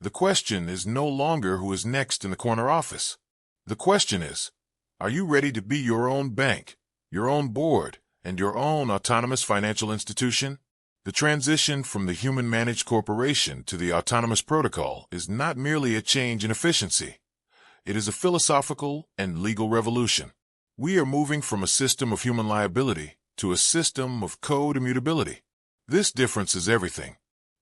The question is no longer who is next in the corner office. The question is, are you ready to be your own bank, your own board, and your own autonomous financial institution? The transition from the human-managed corporation to the autonomous protocol is not merely a change in efficiency. It is a philosophical and legal revolution. We are moving from a system of human liability to a system of code immutability. This difference is everything.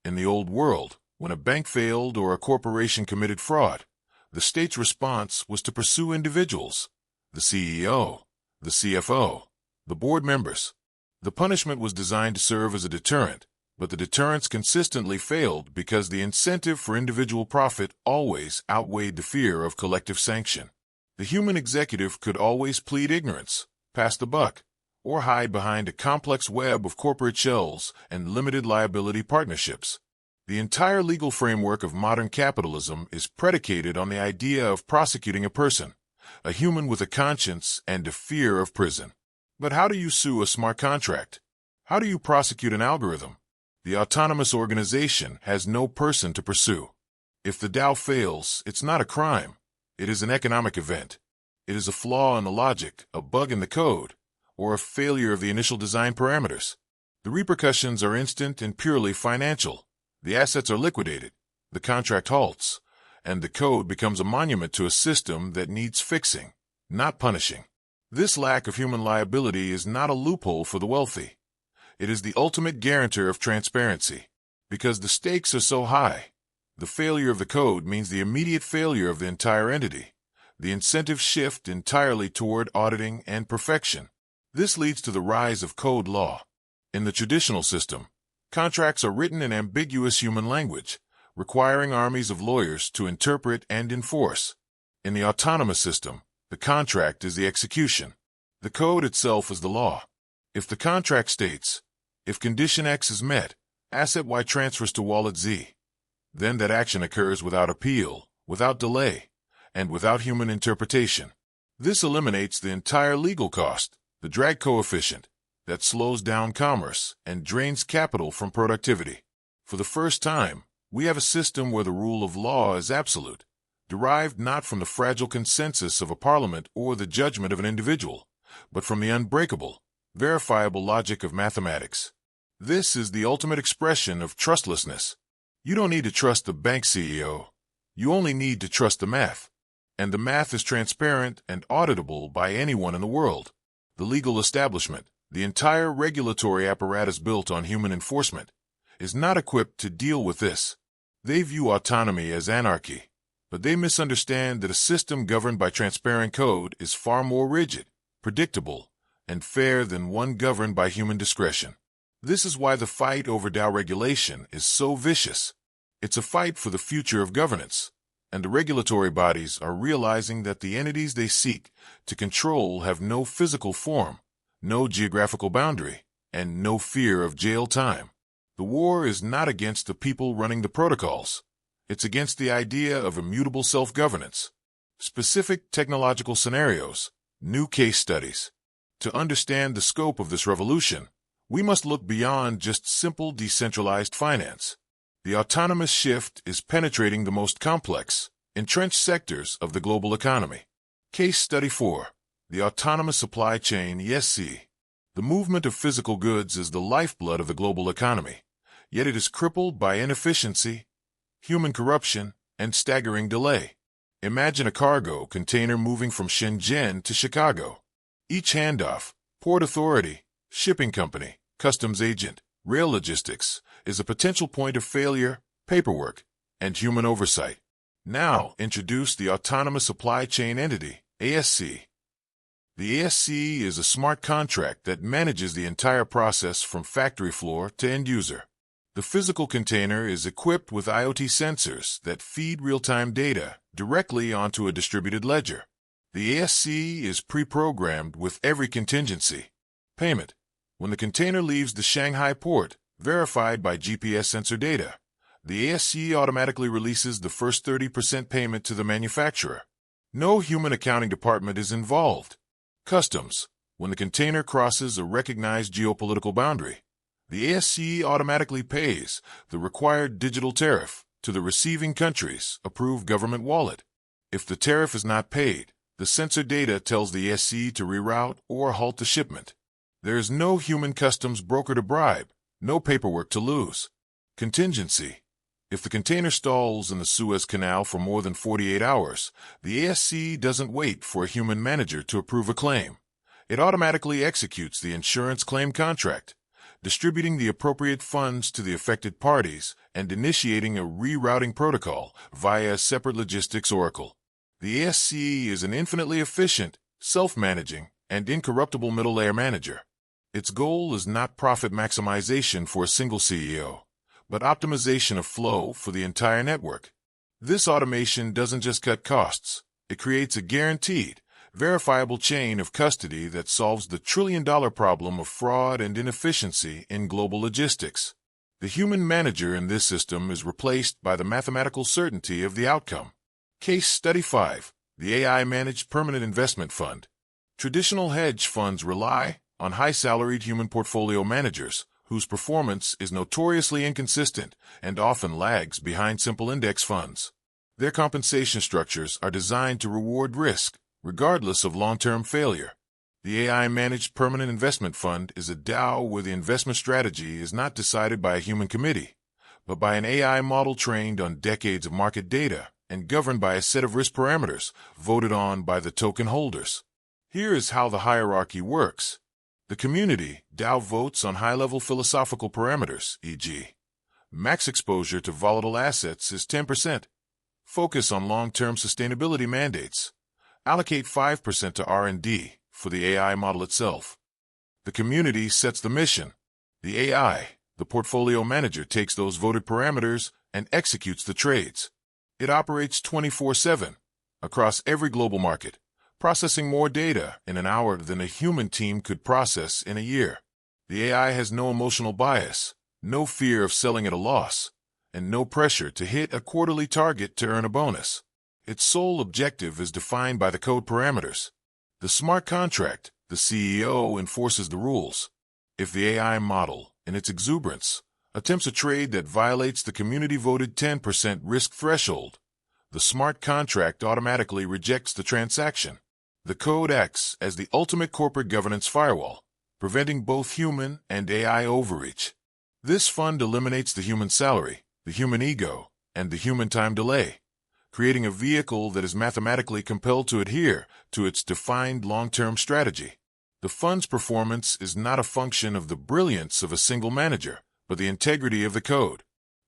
In the old world, when a bank failed or a corporation committed fraud, the state's response was to pursue individuals, the CEO, the CFO, the board members. The punishment was designed to serve as a deterrent, but the deterrence consistently failed because the incentive for individual profit always outweighed the fear of collective sanction. The human executive could always plead ignorance, pass the buck, or hide behind a complex web of corporate shells and limited liability partnerships. The entire legal framework of modern capitalism is predicated on the idea of prosecuting a person, a human with a conscience and a fear of prison. But how do you sue a smart contract? How do you prosecute an algorithm? The autonomous organization has no person to pursue. If the DAO fails, it's not a crime. It is an economic event. It is a flaw in the logic, a bug in the code, or a failure of the initial design parameters. The repercussions are instant and purely financial. The assets are liquidated, the contract halts, and the code becomes a monument to a system that needs fixing, not punishing. This lack of human liability is not a loophole for the wealthy. It is the ultimate guarantor of transparency. Because the stakes are so high, the failure of the code means the immediate failure of the entire entity. The incentives shift entirely toward auditing and perfection. This leads to the rise of code law. In the traditional system, contracts are written in ambiguous human language, requiring armies of lawyers to interpret and enforce. In the autonomous system, the contract is the execution. The code itself is the law. If the contract states, if condition X is met, asset Y transfers to wallet Z, then that action occurs without appeal, without delay, and without human interpretation. This eliminates the entire legal cost, the drag coefficient, that slows down commerce and drains capital from productivity. For the first time, we have a system where the rule of law is absolute, derived not from the fragile consensus of a parliament or the judgment of an individual, but from the unbreakable, verifiable logic of mathematics. This is the ultimate expression of trustlessness. You don't need to trust the bank CEO. You only need to trust the math. And the math is transparent and auditable by anyone in the world. The legal establishment, the entire regulatory apparatus built on human enforcement, is not equipped to deal with this. They view autonomy as anarchy. But they misunderstand that a system governed by transparent code is far more rigid, predictable, and fair than one governed by human discretion. This is why the fight over DAO regulation is so vicious. It's a fight for the future of governance, and the regulatory bodies are realizing that the entities they seek to control have no physical form, no geographical boundary, and no fear of jail time. The war is not against the people running the protocols. It's against the idea of immutable self-governance. Specific technological scenarios, new case studies. To understand the scope of this revolution, we must look beyond just simple decentralized finance. The autonomous shift is penetrating the most complex, entrenched sectors of the global economy. Case Study 4. The Autonomous Supply Chain ESC. The movement of physical goods is the lifeblood of the global economy, yet it is crippled by inefficiency, human corruption, and staggering delay. Imagine a cargo container moving from Shenzhen to Chicago. Each handoff, port authority, shipping company, customs agent, rail logistics, is a potential point of failure, paperwork, and human oversight. Now introduce the Autonomous Supply Chain Entity, ASC. The ASC is a smart contract that manages the entire process from factory floor to end user. The physical container is equipped with IoT sensors that feed real-time data directly onto a distributed ledger. The ASC is pre-programmed with every contingency. Payment. When the container leaves the Shanghai port, verified by GPS sensor data, the ASC automatically releases the first 30% payment to the manufacturer. No human accounting department is involved. Customs. When the container crosses a recognized geopolitical boundary, the ASC automatically pays the required digital tariff, to the receiving country's approved government wallet. If the tariff is not paid, the sensor data tells the SC to reroute or halt the shipment. There is no human customs broker to bribe, no paperwork to lose. Contingency. If the container stalls in the Suez Canal for more than 48 hours, the ASC doesn't wait for a human manager to approve a claim. It automatically executes the insurance claim contract, distributing the appropriate funds to the affected parties and initiating a rerouting protocol via a separate logistics oracle. The ASC is an infinitely efficient, self-managing, and incorruptible middle-layer manager. Its goal is not profit maximization for a single CEO, but optimization of flow for the entire network. This automation doesn't just cut costs, it creates a guaranteed, verifiable chain of custody that solves the trillion-dollar problem of fraud and inefficiency in global logistics. The human manager in this system is replaced by the mathematical certainty of the outcome. Case Study 5. The AI-Managed Permanent Investment Fund. Traditional hedge funds rely on high-salaried human portfolio managers whose performance is notoriously inconsistent and often lags behind simple index funds. Their compensation structures are designed to reward risk, regardless of long-term failure. The AI-Managed Permanent Investment Fund is a DAO where the investment strategy is not decided by a human committee, but by an AI model trained on decades of market data and governed by a set of risk parameters voted on by the token holders. Here is how the hierarchy works. The community, DAO, votes on high-level philosophical parameters, e.g., max exposure to volatile assets is 10%. Focus on long-term sustainability mandates. Allocate 5% to R&D for the AI model itself. The community sets the mission. The AI, the portfolio manager, takes those voted parameters and executes the trades. It operates 24/7 across every global market, processing more data in an hour than a human team could process in a year. The AI has no emotional bias, no fear of selling at a loss, and no pressure to hit a quarterly target to earn a bonus. Its sole objective is defined by the code parameters. The smart contract, the CEO, enforces the rules. If the AI model, in its exuberance, attempts a trade that violates the community-voted 10% risk threshold, the smart contract automatically rejects the transaction. The code acts as the ultimate corporate governance firewall, preventing both human and AI overreach. This fund eliminates the human salary, the human ego, and the human time delay, creating a vehicle that is mathematically compelled to adhere to its defined long-term strategy. The fund's performance is not a function of the brilliance of a single manager, but the integrity of the code.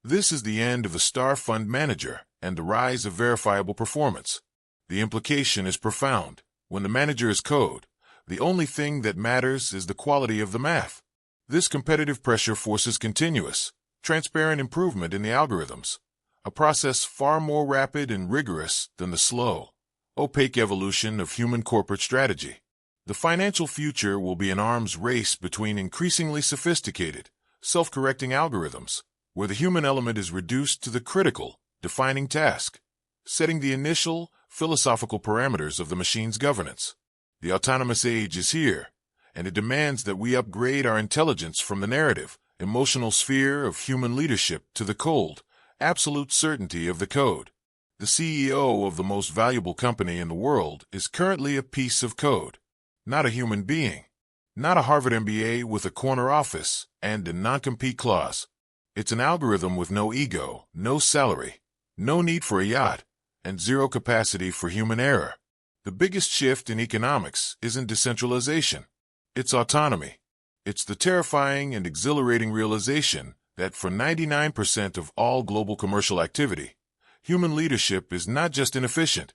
This is the end of the star fund manager and the rise of verifiable performance. The implication is profound. When the manager is code, the only thing that matters is the quality of the math. This competitive pressure forces continuous, transparent improvement in the algorithms, a process far more rapid and rigorous than the slow, opaque evolution of human corporate strategy. The financial future will be an arms race between increasingly sophisticated, self-correcting algorithms, where the human element is reduced to the critical, defining task, setting the initial, philosophical parameters of the machine's governance. The autonomous age is here, and it demands that we upgrade our intelligence from the narrative, emotional sphere of human leadership to the cold, absolute certainty of the code. The CEO of the most valuable company in the world is currently a piece of code, not a human being, not a Harvard MBA with a corner office and a non-compete clause. It's an algorithm with no ego, no salary, no need for a yacht, and zero capacity for human error. The biggest shift in economics isn't decentralization. It's autonomy. It's the terrifying and exhilarating realization that for 99% of all global commercial activity, human leadership is not just inefficient.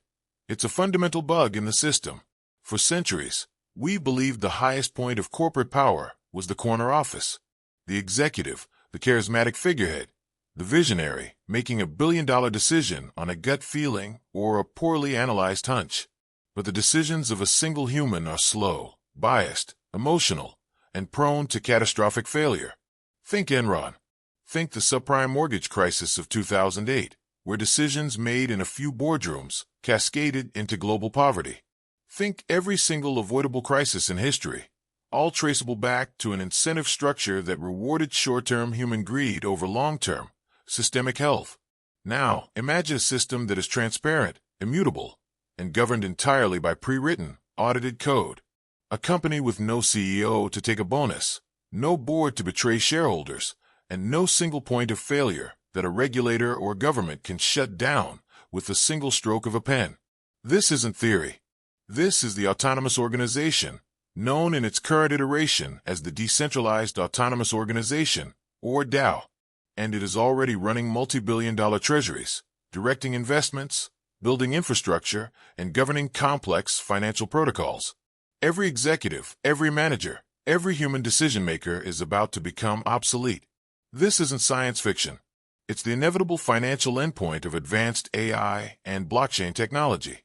It's a fundamental bug in the system. For centuries, we believed the highest point of corporate power was the corner office, the executive, the charismatic figurehead, the visionary, making a billion-dollar decision on a gut feeling or a poorly analyzed hunch. But the decisions of a single human are slow, biased, emotional, and prone to catastrophic failure. Think Enron. Think the subprime mortgage crisis of 2008, where decisions made in a few boardrooms cascaded into global poverty. Think every single avoidable crisis in history, all traceable back to an incentive structure that rewarded short-term human greed over long-term, systemic health. Now, imagine a system that is transparent, immutable, and governed entirely by pre-written, audited code. A company with no CEO to take a bonus, no board to betray shareholders, and no single point of failure that a regulator or government can shut down with a single stroke of a pen. This isn't theory. This is the autonomous organization, known in its current iteration as the Decentralized Autonomous Organization, or DAO. And it is already running multi-billion-dollar treasuries, directing investments, building infrastructure, and governing complex financial protocols. Every executive, every manager, every human decision-maker is about to become obsolete. This isn't science fiction. It's the inevitable financial endpoint of advanced AI and blockchain technology.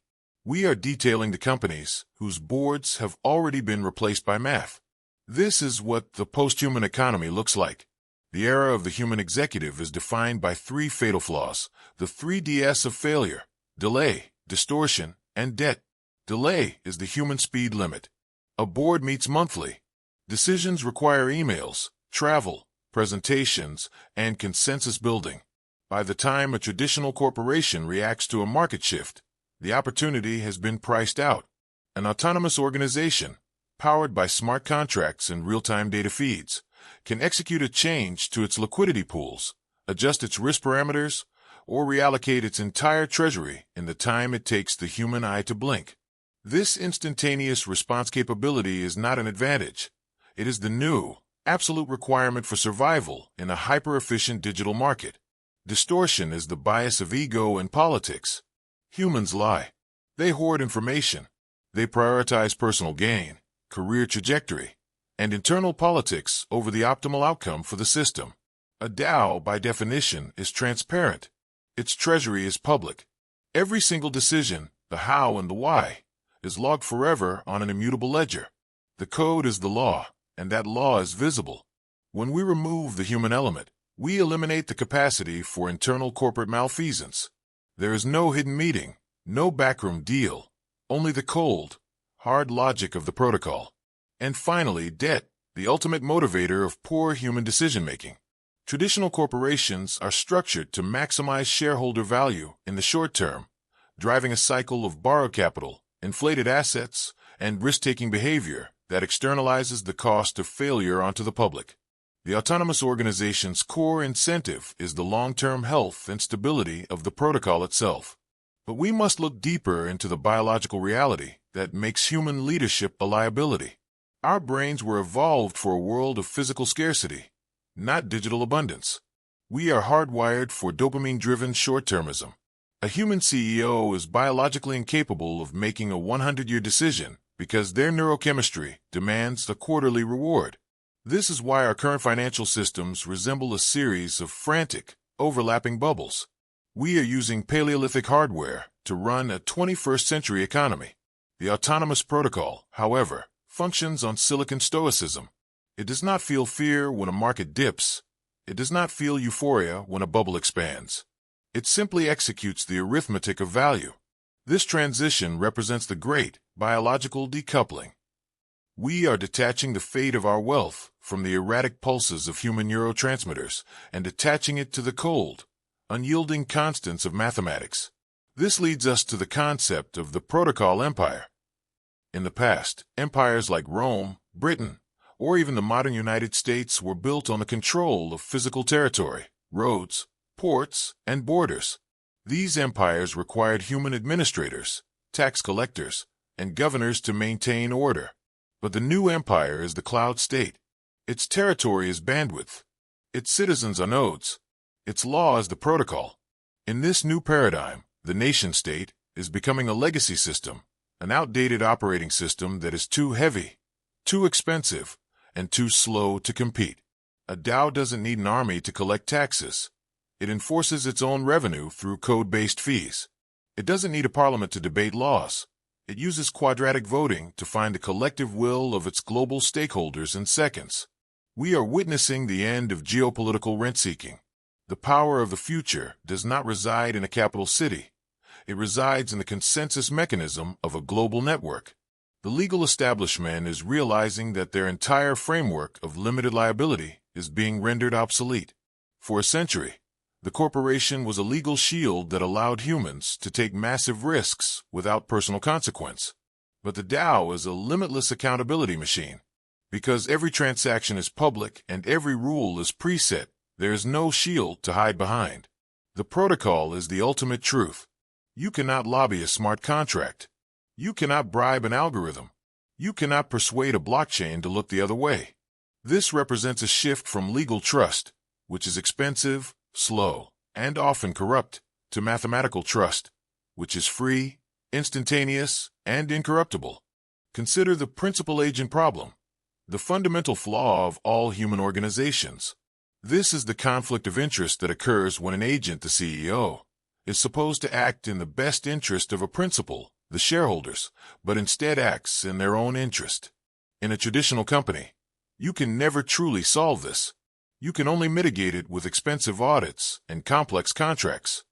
We are detailing the companies whose boards have already been replaced by math. This is what the post-human economy looks like. The era of the human executive is defined by three fatal flaws, the 3Ds of failure: delay, distortion, and debt. Delay is the human speed limit. A board meets monthly. Decisions require emails, travel, presentations, and consensus building. By the time a traditional corporation reacts to a market shift, the opportunity has been priced out. An autonomous organization, powered by smart contracts and real-time data feeds, can execute a change to its liquidity pools, adjust its risk parameters, or reallocate its entire treasury in the time it takes the human eye to blink. This instantaneous response capability is not an advantage. It is the new, absolute requirement for survival in a hyper-efficient digital market. Distortion is the bias of ego in politics. Humans lie. They hoard information. They prioritize personal gain, career trajectory, and internal politics over the optimal outcome for the system. A DAO, by definition, is transparent. Its treasury is public. Every single decision, the how and the why, is logged forever on an immutable ledger. The code is the law, and that law is visible. When we remove the human element, we eliminate the capacity for internal corporate malfeasance. There is no hidden meeting, no backroom deal, only the cold, hard logic of the protocol. And finally, debt, the ultimate motivator of poor human decision-making. Traditional corporations are structured to maximize shareholder value in the short term, driving a cycle of borrowed capital, inflated assets, and risk-taking behavior that externalizes the cost of failure onto the public. The autonomous organization's core incentive is the long-term health and stability of the protocol itself. But we must look deeper into the biological reality that makes human leadership a liability. Our brains were evolved for a world of physical scarcity, not digital abundance. We are hardwired for dopamine-driven short-termism. A human CEO is biologically incapable of making a 100-year decision because their neurochemistry demands a quarterly reward. This is why our current financial systems resemble a series of frantic, overlapping bubbles. We are using Paleolithic hardware to run a 21st century economy. The autonomous protocol, however, functions on silicon stoicism. It does not feel fear when a market dips. It does not feel euphoria when a bubble expands. It simply executes the arithmetic of value. This transition represents the great biological decoupling. We are detaching the fate of our wealth from the erratic pulses of human neurotransmitters and attaching it to the cold, unyielding constants of mathematics. This leads us to the concept of the protocol empire. In the past, empires like Rome, Britain, or even the modern United States were built on the control of physical territory, roads, ports, and borders. These empires required human administrators, tax collectors, and governors to maintain order. But the new empire is the cloud state. Its territory is bandwidth. Its citizens are nodes. Its law is the protocol. In this new paradigm, the nation-state is becoming a legacy system, an outdated operating system that is too heavy, too expensive, and too slow to compete. A DAO doesn't need an army to collect taxes. It enforces its own revenue through code-based fees. It doesn't need a parliament to debate laws. It uses quadratic voting to find the collective will of its global stakeholders in seconds. We are witnessing the end of geopolitical rent-seeking. The power of the future does not reside in a capital city. It resides in the consensus mechanism of a global network. The legal establishment is realizing that their entire framework of limited liability is being rendered obsolete. For a century, The corporation was a legal shield that allowed humans to take massive risks without personal consequence. But the DAO is a limitless accountability machine. Because every transaction is public and every rule is preset, there is no shield to hide behind. The protocol is the ultimate truth. You cannot lobby a smart contract. You cannot bribe an algorithm. You cannot persuade a blockchain to look the other way. This represents a shift from legal trust, which is expensive, slow, and often corrupt, to mathematical trust, which is free, instantaneous, and incorruptible. Consider the principal-agent problem, the fundamental flaw of all human organizations. This is the conflict of interest that occurs when an agent, the CEO, is supposed to act in the best interest of a principal, the shareholders, but instead acts in their own interest. In a traditional company, you can never truly solve this. You can only mitigate it with expensive audits and complex contracts.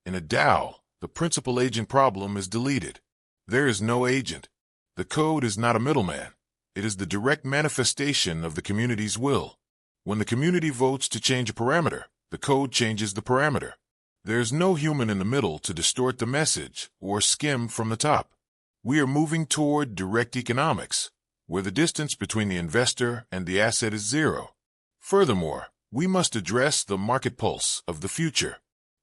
In a DAO, the principal-agent problem is deleted. There is no agent. The code is not a middleman. It is the direct manifestation of the community's will. When the community votes to change a parameter, the code changes the parameter. There is no human in the middle to distort the message or skim from the top. We are moving toward direct economics, where the distance between the investor and the asset is zero. Furthermore, we must address the market pulse of the future.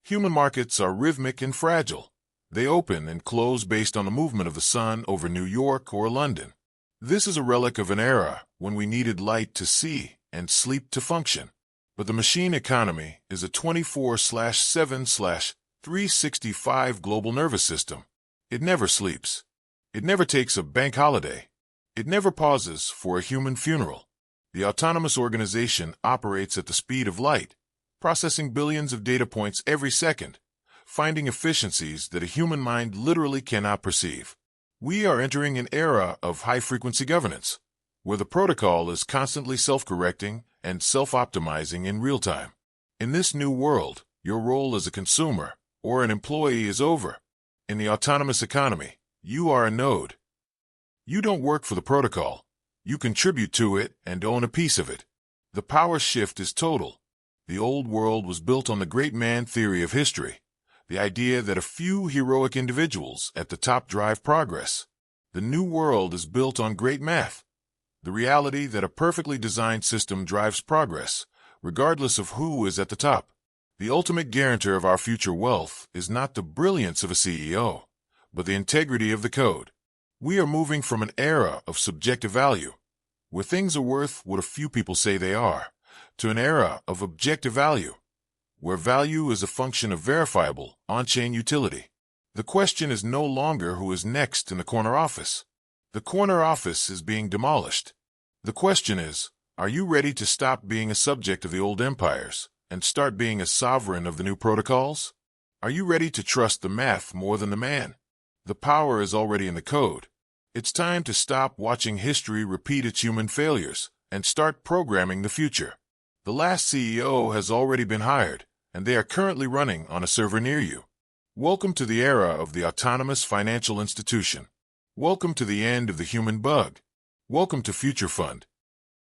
Human markets are rhythmic and fragile. They open and close based on the movement of the sun over New York or London. This is a relic of an era when we needed light to see and sleep to function. But the machine economy is a 24/7/365 global nervous system. It never sleeps. It never takes a bank holiday. It never pauses for a human funeral. The autonomous organization operates at the speed of light, processing billions of data points every second, finding efficiencies that a human mind literally cannot perceive. We are entering an era of high-frequency governance, where the protocol is constantly self-correcting and self-optimizing in real time. In this new world, your role as a consumer or an employee is over. In the autonomous economy, you are a node. You don't work for the protocol. You contribute to it and own a piece of it. The power shift is total. The old world was built on the great man theory of history, the idea that a few heroic individuals at the top drive progress. The new world is built on great math, the reality that a perfectly designed system drives progress, regardless of who is at the top. The ultimate guarantor of our future wealth is not the brilliance of a CEO, but the integrity of the code. We are moving from an era of subjective value, where things are worth what a few people say they are, to an era of objective value, where value is a function of verifiable, on-chain utility. The question is no longer who is next in the corner office. The corner office is being demolished. The question is, are you ready to stop being a subject of the old empires and start being a sovereign of the new protocols? Are you ready to trust the math more than the man? The power is already in the code. It's time to stop watching history repeat its human failures and start programming the future. The last CEO has already been hired, and they are currently running on a server near you. Welcome to the era of the autonomous financial institution. Welcome to the end of the human bug. Welcome to FutureFund,